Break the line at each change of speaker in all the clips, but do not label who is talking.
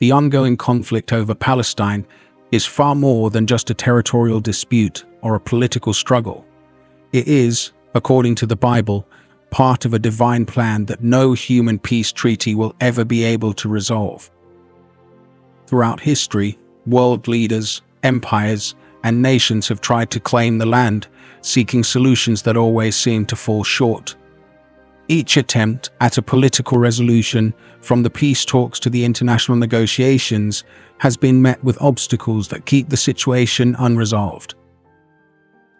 the ongoing conflict over Palestine is far more than just a territorial dispute or a political struggle. It is, according to the Bible, part of a divine plan that no human peace treaty will ever be able to resolve. Throughout history, world leaders, empires, and nations have tried to claim the land, seeking solutions that always seem to fall short. Each attempt at a political resolution, from the peace talks to the international negotiations, has been met with obstacles that keep the situation unresolved.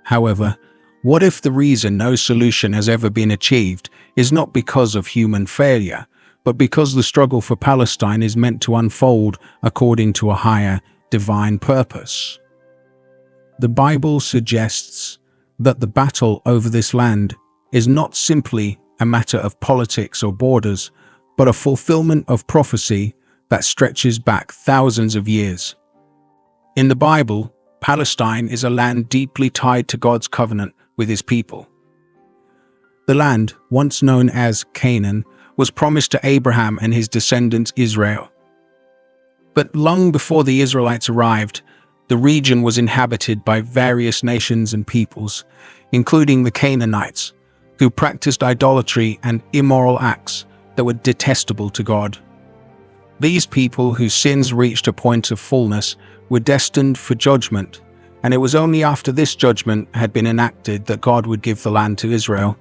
However, what if the reason no solution has ever been achieved is not because of human failure, but because the struggle for Palestine is meant to unfold according to a higher, divine purpose? The Bible suggests that the battle over this land is not simply a matter of politics or borders, but a fulfillment of prophecy that stretches back thousands of years. In the Bible, Palestine is a land deeply tied to God's covenant with his people. The land, once known as Canaan, was promised to Abraham and his descendants Israel. But long before the Israelites arrived, the region was inhabited by various nations and peoples, including the Canaanites, who practiced idolatry and immoral acts that were detestable to God. These people, whose sins reached a point of fullness, were destined for judgment, and it was only after this judgment had been enacted that God would give the land to Israel.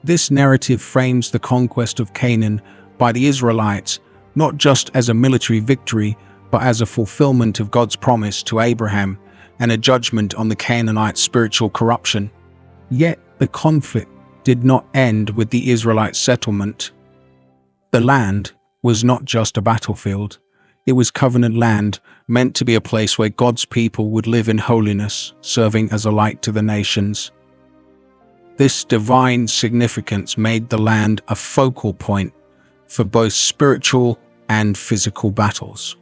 This narrative frames the conquest of Canaan by the Israelites not just as a military victory, but as a fulfillment of God's promise to Abraham and a judgment on the Canaanites' spiritual corruption. Yet the conflict did not end with the Israelite settlement. The land was not just a battlefield. It was covenant land, meant to be a place where God's people would live in holiness, serving as a light to the nations. This divine significance made the land a focal point for both spiritual and physical battles.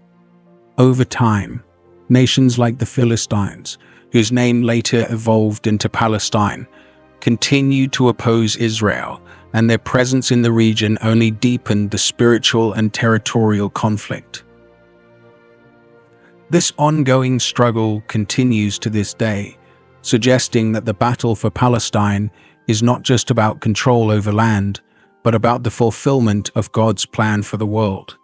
Over time, nations like the Philistines, whose name later evolved into Palestine, continued to oppose Israel, and their presence in the region only deepened the spiritual and territorial conflict. This ongoing struggle continues to this day, suggesting that the battle for Palestine is not just about control over land, but about the fulfillment of God's plan for the world.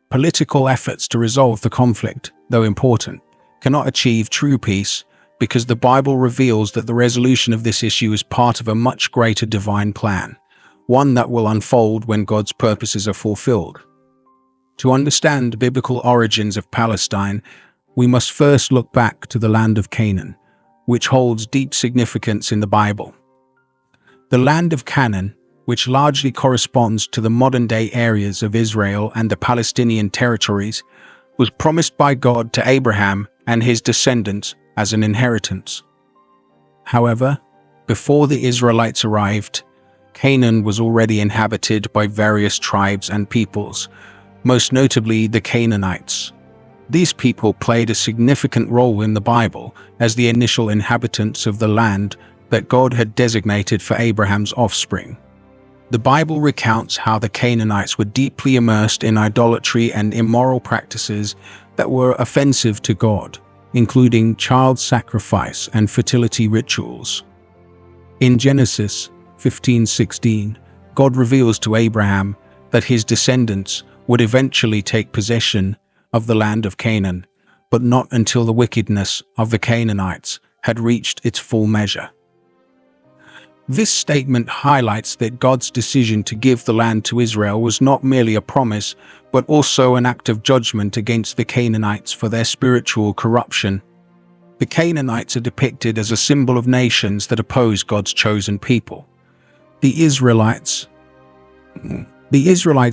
Political efforts to resolve the conflict, though important, cannot achieve true peace because the Bible reveals that the resolution of this issue is part of a much greater divine plan, one that will unfold when God's purposes are fulfilled. To understand the biblical origins of Palestine, we must first look back to the land of Canaan, which holds deep significance in the Bible. The land of Canaan, which largely corresponds to the modern-day areas of Israel and the Palestinian territories, was promised by God to Abraham and his descendants as an inheritance. However, before the Israelites arrived, Canaan was already inhabited by various tribes and peoples, most notably the Canaanites. These people played a significant role in the Bible as the initial inhabitants of the land that God had designated for Abraham's offspring. The Bible recounts how the Canaanites were deeply immersed in idolatry and immoral practices that were offensive to God, including child sacrifice and fertility rituals. In Genesis 15:16, God reveals to Abraham that his descendants would eventually take possession of the land of Canaan, but not until the wickedness of the Canaanites had reached its full measure. This statement highlights that God's decision to give the land to Israel was not merely a promise, but also an act of judgment against the Canaanites for their spiritual corruption. The Canaanites are depicted as a symbol of nations that oppose God's chosen people. The Israelites'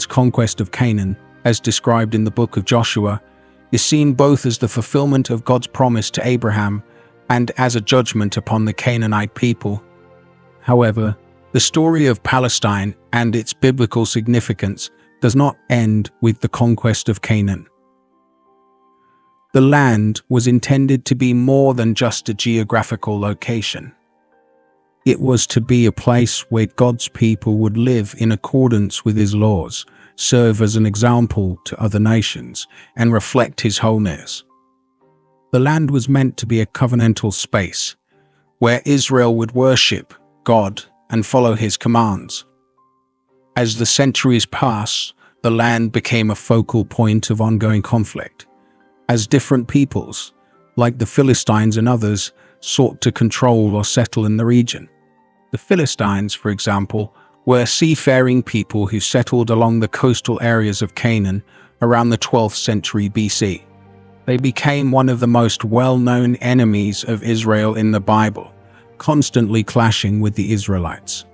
conquest of Canaan, as described in the book of Joshua, is seen both as the fulfillment of God's promise to Abraham and as a judgment upon the Canaanite people. However, the story of Palestine and its biblical significance does not end with the conquest of Canaan. The land was intended to be more than just a geographical location. It was to be a place where God's people would live in accordance with his laws serve as an example to other nations and reflect his wholeness. The land was meant to be a covenantal space where Israel would worship God and follow his commands. As the centuries passed, the land became a focal point of ongoing conflict, as different peoples, like the Philistines and others, sought to control or settle in the region. The Philistines, for example, were seafaring people who settled along the coastal areas of Canaan around the 12th century BC. They became one of the most well-known enemies of Israel in the Bible, constantly clashing with the Israelites.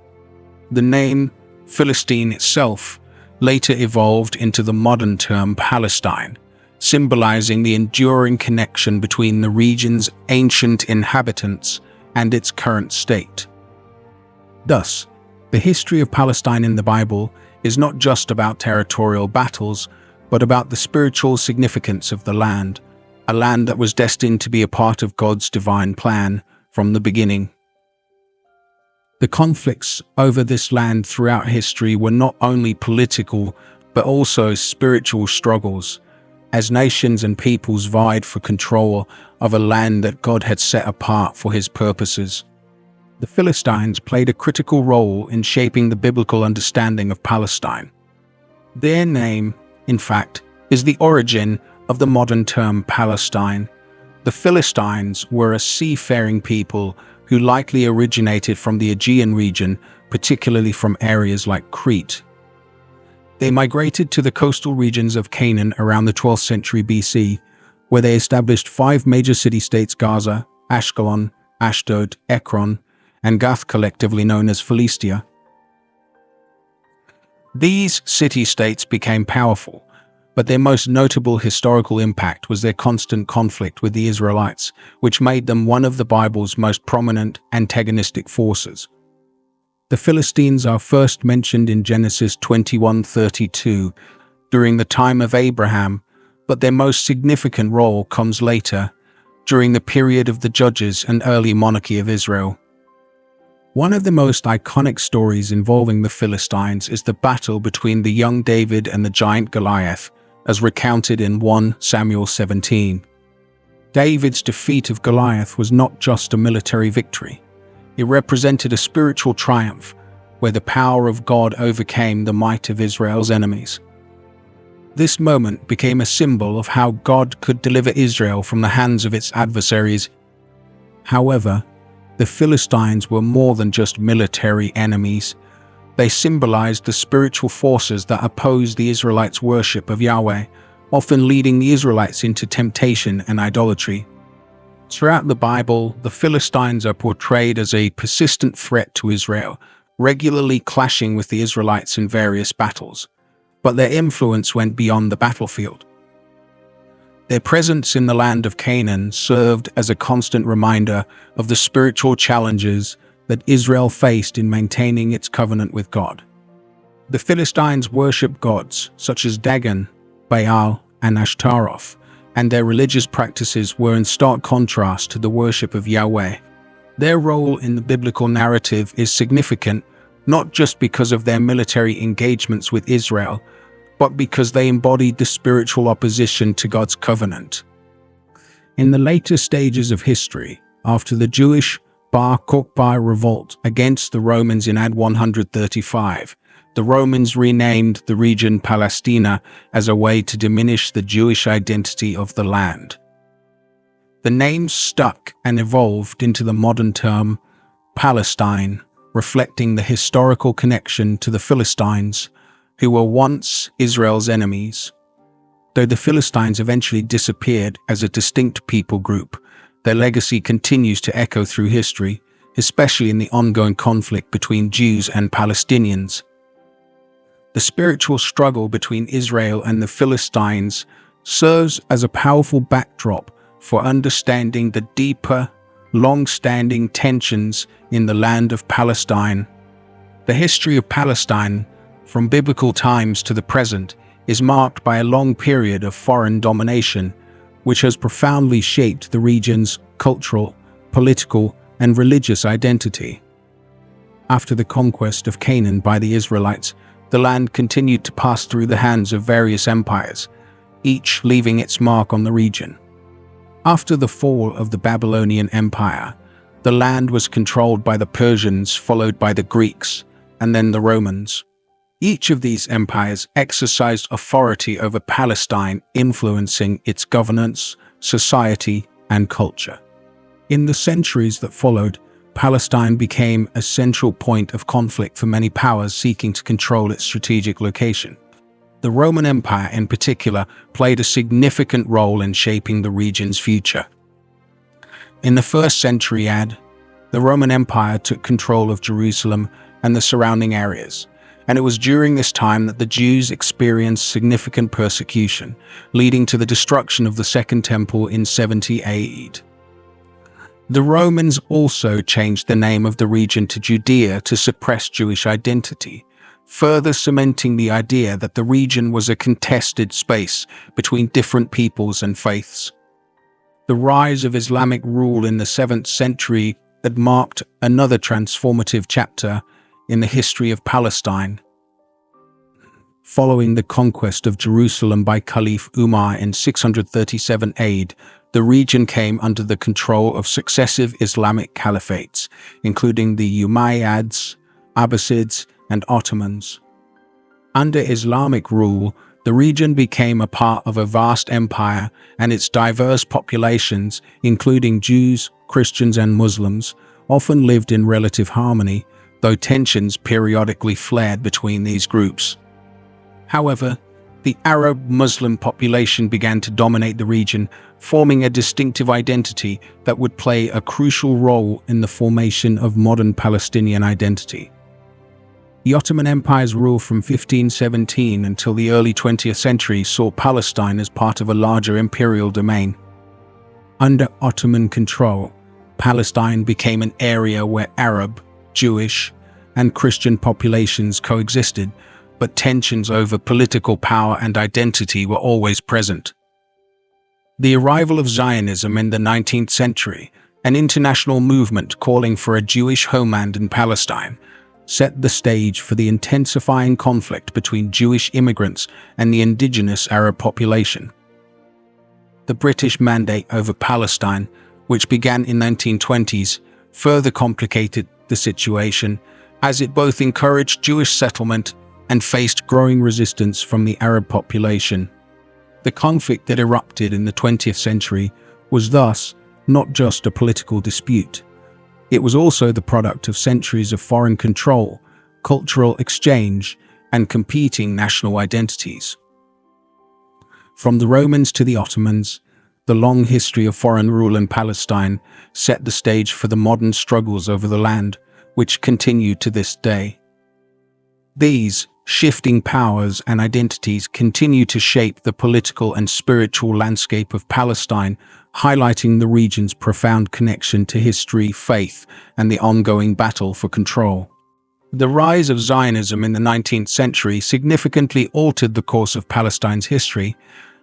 The name Philistine itself later evolved into the modern term Palestine, symbolizing the enduring connection between the region's ancient inhabitants and its current state. Thus, the history of Palestine in the Bible is not just about territorial battles, but about the spiritual significance of the land, a land that was destined to be a part of God's divine plan from the beginning. The conflicts over this land throughout history were not only political, but also spiritual struggles, as nations and peoples vied for control of a land that God had set apart for his purposes. The Philistines played a critical role in shaping the biblical understanding of Palestine. Their name, in fact, is the origin of the modern term Palestine. The Philistines were a seafaring people who likely originated from the Aegean region, particularly from areas like Crete. They migrated to the coastal regions of Canaan around the 12th century BC, where they established 5 major city-states: Gaza, Ashkelon, Ashdod, Ekron, and Gath, collectively known as Philistia. These city-states became powerful, but their most notable historical impact was their constant conflict with the Israelites, which made them one of the Bible's most prominent antagonistic forces. The Philistines are first mentioned in Genesis 21:32 during the time of Abraham, but their most significant role comes later, during the period of the Judges and early monarchy of Israel. One of the most iconic stories involving the Philistines is the battle between the young David and the giant Goliath, as recounted in 1 Samuel 17. David's defeat of Goliath was not just a military victory. It represented a spiritual triumph, where the power of God overcame the might of Israel's enemies. This moment became a symbol of how God could deliver Israel from the hands of its adversaries. However, the Philistines were more than just military enemies. They symbolized the spiritual forces that opposed the Israelites' worship of Yahweh, often leading the Israelites into temptation and idolatry. Throughout the Bible, the Philistines are portrayed as a persistent threat to Israel, regularly clashing with the Israelites in various battles. But their influence went beyond the battlefield. Their presence in the land of Canaan served as a constant reminder of the spiritual challenges that Israel faced in maintaining its covenant with God. The Philistines worshipped gods such as Dagon, Baal, and Ashtaroth, and their religious practices were in stark contrast to the worship of Yahweh. Their role in the biblical narrative is significant, not just because of their military engagements with Israel, but because they embodied the spiritual opposition to God's covenant. In the later stages of history, after the Jewish Bar Kokhba revolt against the Romans in AD 135, the Romans renamed the region Palestina as a way to diminish the Jewish identity of the land. The name stuck and evolved into the modern term Palestine, reflecting the historical connection to the Philistines, who were once Israel's enemies. Though the Philistines eventually disappeared as a distinct people group, their legacy continues to echo through history, especially in the ongoing conflict between Jews and Palestinians. The spiritual struggle between Israel and the Philistines serves as a powerful backdrop for understanding the deeper, long-standing tensions in the land of Palestine. The history of Palestine, from biblical times to the present, is marked by a long period of foreign domination, which has profoundly shaped the region's cultural, political, and religious identity. After the conquest of Canaan by the Israelites, the land continued to pass through the hands of various empires, each leaving its mark on the region. After the fall of the Babylonian Empire, the land was controlled by the Persians, followed by the Greeks, and then the Romans. Each of these empires exercised authority over Palestine, influencing its governance, society, and culture. In the centuries that followed, Palestine became a central point of conflict for many powers seeking to control its strategic location. The Roman Empire, in particular, played a significant role in shaping the region's future. In the 1st century AD, the Roman Empire took control of Jerusalem and the surrounding areas, and it was during this time that the Jews experienced significant persecution, leading to the destruction of the Second Temple in 70 AD. The Romans also changed the name of the region to Judea to suppress Jewish identity, further cementing the idea that the region was a contested space between different peoples and faiths. The rise of Islamic rule in the 7th century had marked another transformative chapter in the history of Palestine. Following the conquest of Jerusalem by Caliph Umar in 637 AD, the region came under the control of successive Islamic caliphates, including the Umayyads, Abbasids, and Ottomans. Under Islamic rule, the region became a part of a vast empire, and its diverse populations, including Jews, Christians, and Muslims, often lived in relative harmony, though tensions periodically flared between these groups. However, the Arab-Muslim population began to dominate the region, forming a distinctive identity that would play a crucial role in the formation of modern Palestinian identity. The Ottoman Empire's rule from 1517 until the early 20th century saw Palestine as part of a larger imperial domain. Under Ottoman control, Palestine became an area where Arab, Jewish, and Christian populations coexisted, but tensions over political power and identity were always present. The arrival of Zionism in the 19th century, an international movement calling for a Jewish homeland in Palestine, set the stage for the intensifying conflict between Jewish immigrants and the indigenous Arab population. The British mandate over Palestine, which began in the 1920s, further complicated the situation, as it both encouraged Jewish settlement and faced growing resistance from the Arab population. The conflict that erupted in the 20th century was thus not just a political dispute. It was also the product of centuries of foreign control, cultural exchange, and competing national identities. From the Romans to the Ottomans, the long history of foreign rule in Palestine set the stage for the modern struggles over the land, which continue to this day. These shifting powers and identities continue to shape the political and spiritual landscape of Palestine, highlighting the region's profound connection to history, faith, and the ongoing battle for control. The rise of Zionism in the 19th century significantly altered the course of Palestine's history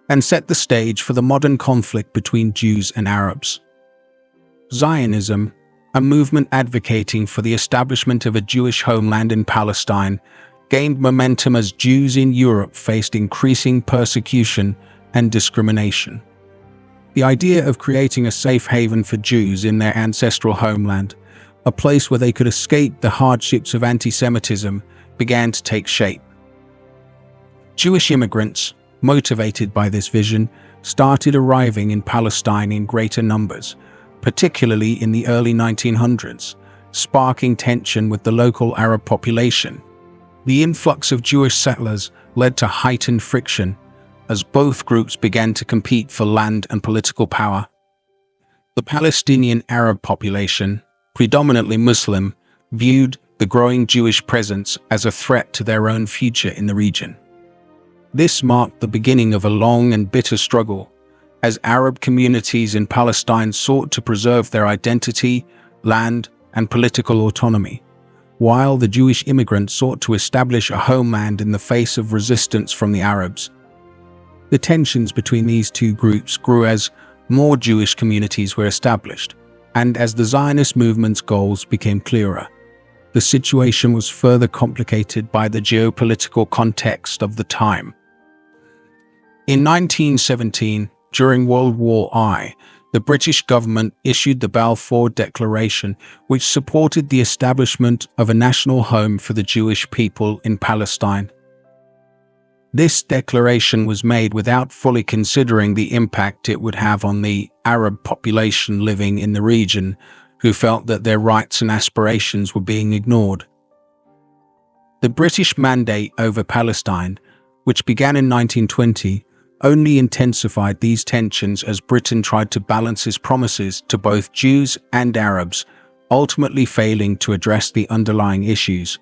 and set the stage for the modern conflict between Jews and Arabs. Zionism, a movement advocating for the establishment of a Jewish homeland in Palestine, gained momentum as Jews in Europe faced increasing persecution and discrimination. The idea of creating a safe haven for Jews in their ancestral homeland, a place where they could escape the hardships of anti-Semitism, began to take shape. Jewish immigrants, motivated by this vision, started arriving in Palestine in greater numbers, particularly in the early 1900s, sparking tension with the local Arab population. The influx of Jewish settlers led to heightened friction as both groups began to compete for land and political power. The Palestinian Arab population, predominantly Muslim, viewed the growing Jewish presence as a threat to their own future in the region. This marked the beginning of a long and bitter struggle, as Arab communities in Palestine sought to preserve their identity, land, and political autonomy, while the Jewish immigrants sought to establish a homeland in the face of resistance from the Arabs. The tensions between these two groups grew as more Jewish communities were established, and as the Zionist movement's goals became clearer. the situation was further complicated by the geopolitical context of the time. In 1917, during World War I, the British government issued the Balfour Declaration, which supported the establishment of a national home for the Jewish people in Palestine. This declaration was made without fully considering the impact it would have on the Arab population living in the region, who felt that their rights and aspirations were being ignored. The British mandate over Palestine, which began in 1920, only intensified these tensions as Britain tried to balance its promises to both Jews and Arabs, ultimately failing to address the underlying issues.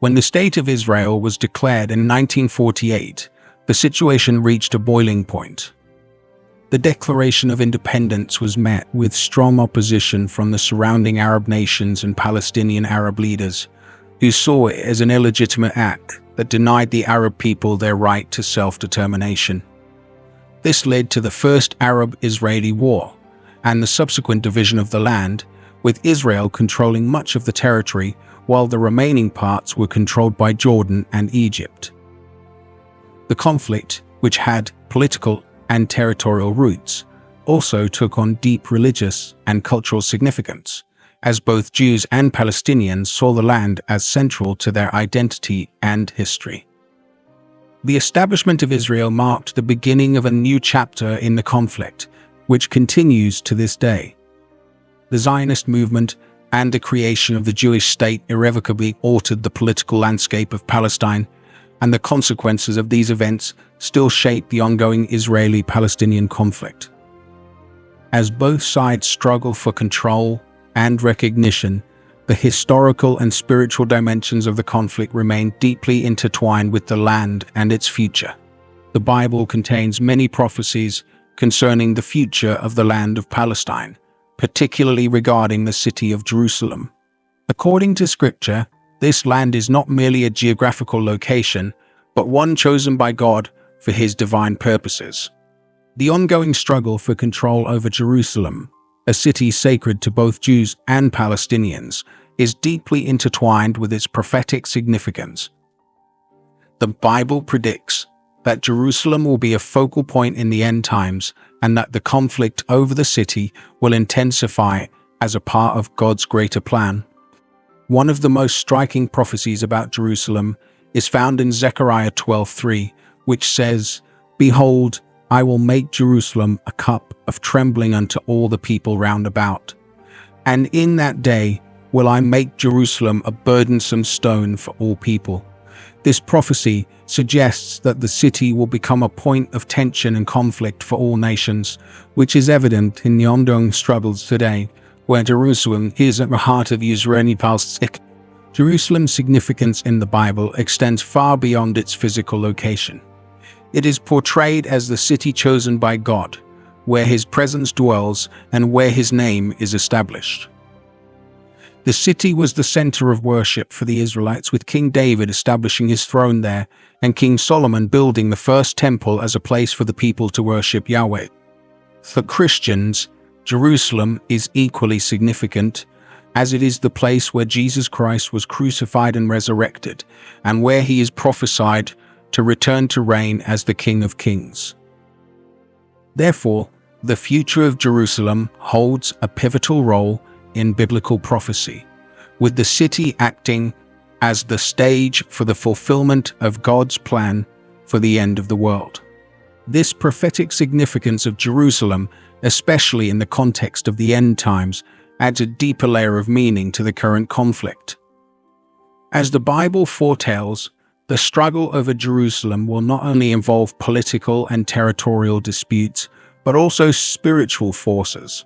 When the State of Israel was declared in 1948, the situation reached a boiling point. The Declaration of Independence was met with strong opposition from the surrounding Arab nations and Palestinian Arab leaders, who saw it as an illegitimate act that denied the Arab people their right to self-determination. This led to the First Arab-Israeli War and the subsequent division of the land, with Israel controlling much of the territory while the remaining parts were controlled by Jordan and Egypt. The conflict, which had political and territorial roots, also took on deep religious and cultural significance, as both Jews and Palestinians saw the land as central to their identity and history. The establishment of Israel marked the beginning of a new chapter in the conflict, which continues to this day. The Zionist movement and the creation of the Jewish state irrevocably altered the political landscape of Palestine, and the consequences of these events still shape the ongoing Israeli-Palestinian conflict. As both sides struggle for control and recognition, the historical and spiritual dimensions of the conflict remain deeply intertwined with the land and its future. The Bible contains many prophecies concerning the future of the land of Palestine, particularly regarding the city of Jerusalem. According to Scripture, this land is not merely a geographical location, but one chosen by God for His divine purposes. The ongoing struggle for control over Jerusalem, a city sacred to both Jews and Palestinians, is deeply intertwined with its prophetic significance. The Bible predicts that Jerusalem will be a focal point in the end times, and that the conflict over the city will intensify as a part of God's greater plan. One of the most striking prophecies about Jerusalem is found in Zechariah 12:3, which says, "Behold, I will make Jerusalem a cup of trembling unto all the people round about. And in that day will I make Jerusalem a burdensome stone for all people." This prophecy suggests that the city will become a point of tension and conflict for all nations, which is evident in the ongoing struggles today, where Jerusalem is at the heart of Israeli Palestine. Jerusalem's significance in the Bible extends far beyond its physical location. It is portrayed as the city chosen by God, where His presence dwells and where His name is established. The city was the center of worship for the Israelites, with King David establishing his throne there and King Solomon building the first temple as a place for the people to worship Yahweh. For Christians, Jerusalem is equally significant, as it is the place where Jesus Christ was crucified and resurrected, and where He is prophesied to return to reign as the King of Kings. Therefore, the future of Jerusalem holds a pivotal role in biblical prophecy, with the city acting as the stage for the fulfillment of God's plan for the end of the world. This prophetic significance of Jerusalem, especially in the context of the end times, adds a deeper layer of meaning to the current conflict. As the Bible foretells, the struggle over Jerusalem will not only involve political and territorial disputes, but also spiritual forces.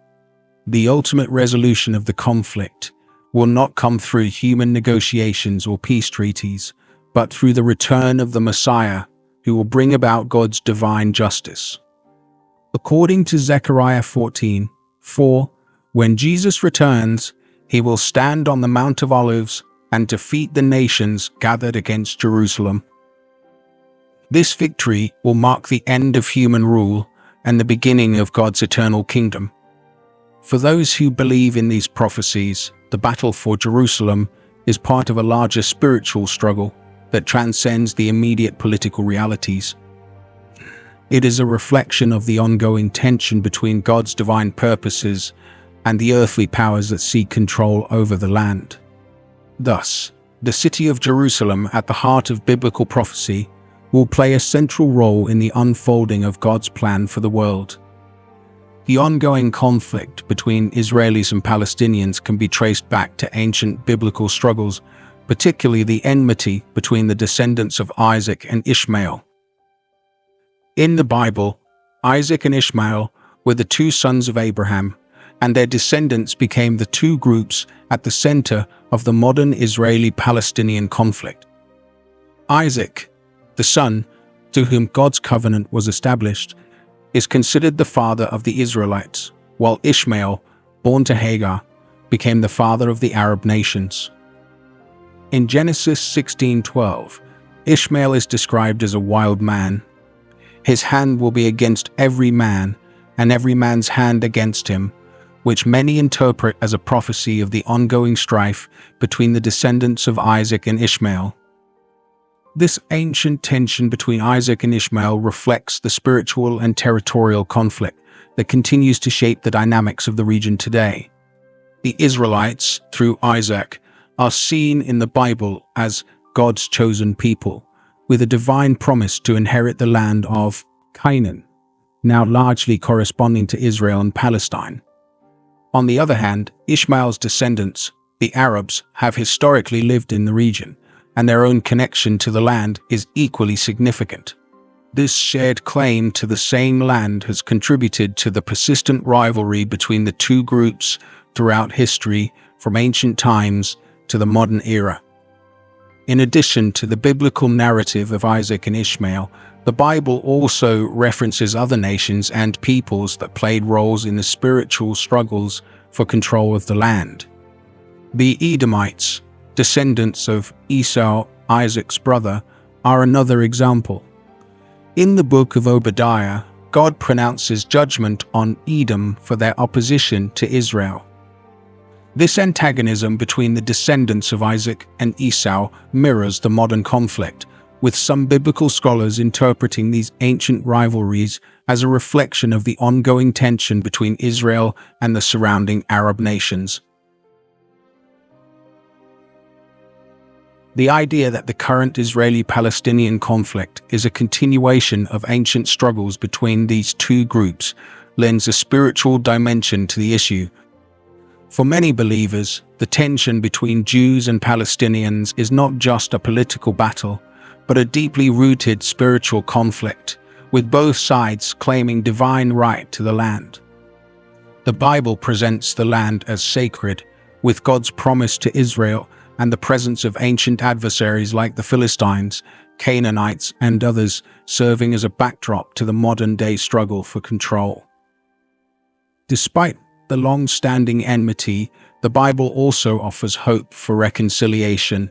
The ultimate resolution of the conflict will not come through human negotiations or peace treaties, but through the return of the Messiah, who will bring about God's divine justice. According to Zechariah 14:4, when Jesus returns, He will stand on the Mount of Olives and defeat the nations gathered against Jerusalem. This victory will mark the end of human rule and the beginning of God's eternal kingdom. For those who believe in these prophecies, the battle for Jerusalem is part of a larger spiritual struggle that transcends the immediate political realities. It is a reflection of the ongoing tension between God's divine purposes and the earthly powers that seek control over the land. Thus, the city of Jerusalem, at the heart of biblical prophecy, will play a central role in the unfolding of God's plan for the world. The ongoing conflict between Israelis and Palestinians can be traced back to ancient biblical struggles, particularly the enmity between the descendants of Isaac and Ishmael. In the Bible, Isaac and Ishmael were the two sons of Abraham, and their descendants became the two groups at the center of the modern Israeli-Palestinian conflict. Isaac, the son to whom God's covenant was established, is considered the father of the Israelites, while Ishmael, born to Hagar, became the father of the Arab nations. In Genesis 16:12, Ishmael is described as a wild man. His hand will be against every man, and every man's hand against him, which many interpret as a prophecy of the ongoing strife between the descendants of Isaac and Ishmael. This ancient tension between Isaac and Ishmael reflects the spiritual and territorial conflict that continues to shape the dynamics of the region today. The Israelites, through Isaac, are seen in the Bible as God's chosen people, with a divine promise to inherit the land of Canaan, now largely corresponding to Israel and Palestine. On the other hand, Ishmael's descendants, the Arabs, have historically lived in the region, and their own connection to the land is equally significant. This shared claim to the same land has contributed to the persistent rivalry between the two groups throughout history, from ancient times to the modern era. In addition to the biblical narrative of Isaac and Ishmael, the Bible also references other nations and peoples that played roles in the spiritual struggles for control of the land. The Edomites, descendants of Esau, Isaac's brother, are another example. In the book of Obadiah, God pronounces judgment on Edom for their opposition to Israel. This antagonism between the descendants of Isaac and Esau mirrors the modern conflict, with some biblical scholars interpreting these ancient rivalries as a reflection of the ongoing tension between Israel and the surrounding Arab nations. The idea that the current Israeli-Palestinian conflict is a continuation of ancient struggles between these two groups lends a spiritual dimension to the issue. For many believers, the tension between Jews and Palestinians is not just a political battle, but a deeply rooted spiritual conflict, with both sides claiming divine right to the land. The Bible presents the land as sacred, with God's promise to Israel and the presence of ancient adversaries like the Philistines, Canaanites, and others serving as a backdrop to the modern-day struggle for control. Despite the long-standing enmity, the Bible also offers hope for reconciliation.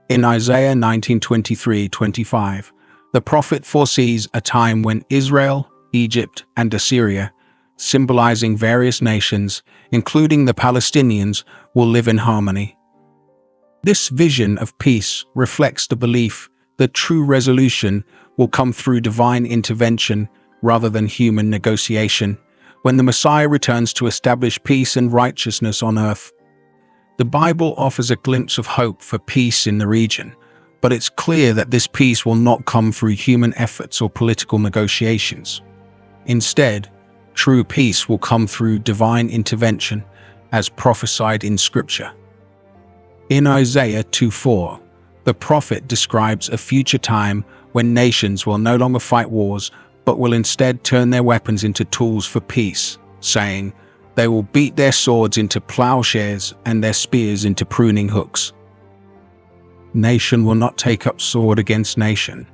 In Isaiah 19:23-25, the prophet foresees a time when Israel, Egypt, and Assyria, symbolizing various nations, including the Palestinians, will live in harmony. This vision of peace reflects the belief that true resolution will come through divine intervention rather than human negotiation, when the Messiah returns to establish peace and righteousness on earth. The Bible offers a glimpse of hope for peace in the region, but it's clear that this peace will not come through human efforts or political negotiations. Instead, true peace will come through divine intervention, as prophesied in Scripture. In Isaiah 2:4, the prophet describes a future time when nations will no longer fight wars, but will instead turn their weapons into tools for peace, saying, "They will beat their swords into plowshares and their spears into pruning hooks." Nation will not take up sword against nation,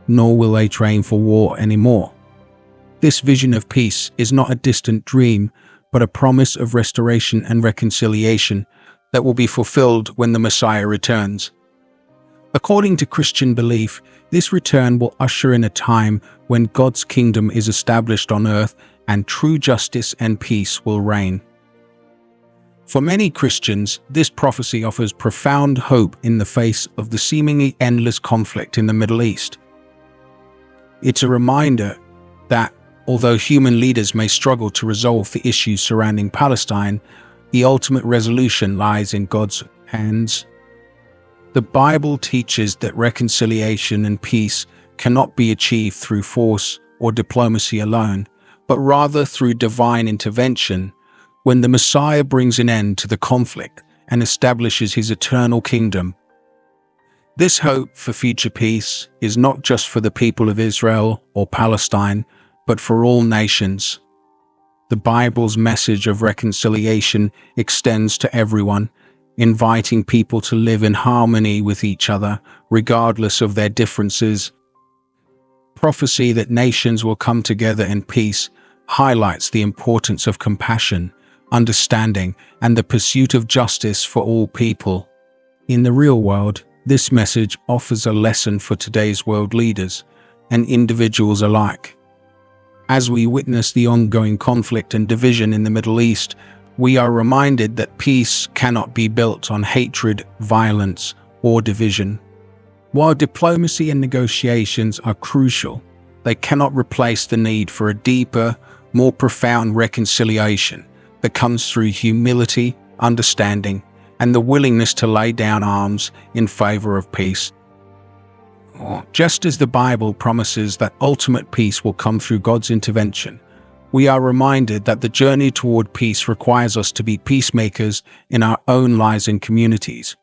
nor will they train for war anymore. This vision of peace is not a distant dream, but a promise of restoration and reconciliation that will be fulfilled when the Messiah returns. According to Christian belief, this return will usher in a time when God's kingdom is established on earth and true justice and peace will reign. For many Christians, this prophecy offers profound hope in the face of the seemingly endless conflict in the Middle East. It's a reminder that, although human leaders may struggle to resolve the issues surrounding Palestine, the ultimate resolution lies in God's hands. The Bible teaches that reconciliation and peace cannot be achieved through force or diplomacy alone, but rather through divine intervention, when the Messiah brings an end to the conflict and establishes his eternal kingdom. This hope for future peace is not just for the people of Israel or Palestine, but for all nations. The Bible's message of reconciliation extends to everyone, inviting people to live in harmony with each other, regardless of their differences. Prophecy that nations will come together in peace highlights the importance of compassion, understanding, and the pursuit of justice for all people. In the real world, this message offers a lesson for today's world leaders and individuals alike. As we witness the ongoing conflict and division in the Middle East, we are reminded that peace cannot be built on hatred, violence, or division. While diplomacy and negotiations are crucial, they cannot replace the need for a deeper, more profound reconciliation that comes through humility, understanding, and the willingness to lay down arms in favor of peace. Just as the Bible promises that ultimate peace will come through God's intervention, we are reminded that the journey toward peace requires us to be peacemakers in our own lives and communities.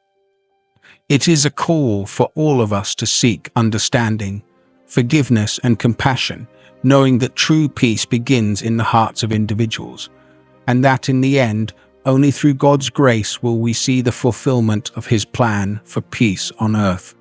It is a call for all of us to seek understanding, forgiveness, and compassion, knowing that true peace begins in the hearts of individuals, and that in the end, only through God's grace will we see the fulfillment of His plan for peace on earth.